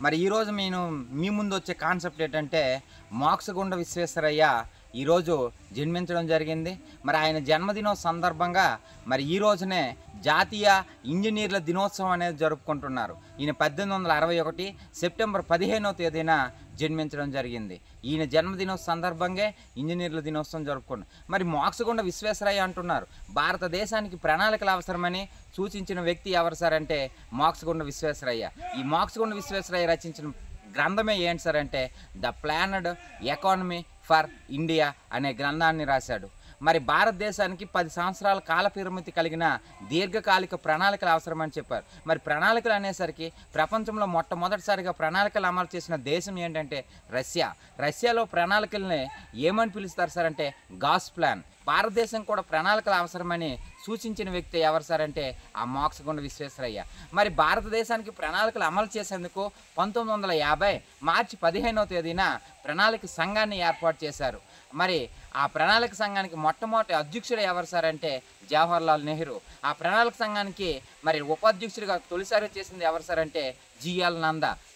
మరి ఈరోజు నేను మీ ముందు వచ్చే కాన్సెప్ట్ ఏంటంటే మోక్షగుండ విశ్వేశ్వరయ్య ఈరోజు జన్మించడం జరిగింది. మరి ఆయన జన్మదినం సందర్భంగా మరి ఈ రోజునే జాతీయ ఇంజనీర్ల దినోత్సవం అనేది జరుపుకుంటున్నారు. ఈయన 1861 సెప్టెంబర్ 15వ తేదీన జన్మించడం జరిగింది. ఈయన జన్మదినం సందర్భంగా ఇంజనీర్ల దినోత్సవం జరుపుకున్నారు. మరి మోక్షగుండ విశ్వేశ్వరయ్య అంటున్నారు భారతదేశానికి ప్రణాళికలు అవసరమని సూచించిన వ్యక్తి ఎవరు సార్ అంటే మోక్షగుండ విశ్వేశ్వరయ్య. ఈ మోక్షగుండ విశ్వేశ్వరయ్య రచించిన గ్రంథమే ఏంటి సార్ అంటే the planned economy for India అనే గ్రంథాన్ని రాశాడు. మరి భారతదేశానికి 10 సంవత్సరాల కాల పరిమితి కలిగిన దీర్ఘకాలిక ప్రణాళికలు అవసరమని చెప్పారు. మరి ప్రణాళికలు అనేసరికి ప్రపంచంలో మొట్టమొదటిసారిగా ప్రణాళికలు అమలు చేసిన దేశం ఏంటంటే రష్యా. రష్యాలో ప్రణాళికల్ని ఏమని పిలుస్తారు సార్ అంటే గాస్ ప్లాన్. భారతదేశం కూడా ప్రణాళికలు అవసరమని సూచించిన వ్యక్తి ఎవరు సార్ అంటే ఆ మోక్షగుండ విశ్వేశ్వరయ్య. మరి భారతదేశానికి ప్రణాళికలు అమలు చేసేందుకు 1950 మార్చి 15వ తేదీన ప్రణాళిక సంఘాన్ని ఏర్పాటు చేశారు. మరి ఆ ప్రణాళిక సంఘానికి మొట్టమొదటి అధ్యక్షుడు ఎవరు సార్ అంటే జవహర్లాల్ నెహ్రూ. ఆ ప్రణాళిక సంఘానికి మరి ఉపాధ్యక్షుడిగా తొలిసారి చేసింది ఎవరు సార్ అంటే జిఎల్ నందా.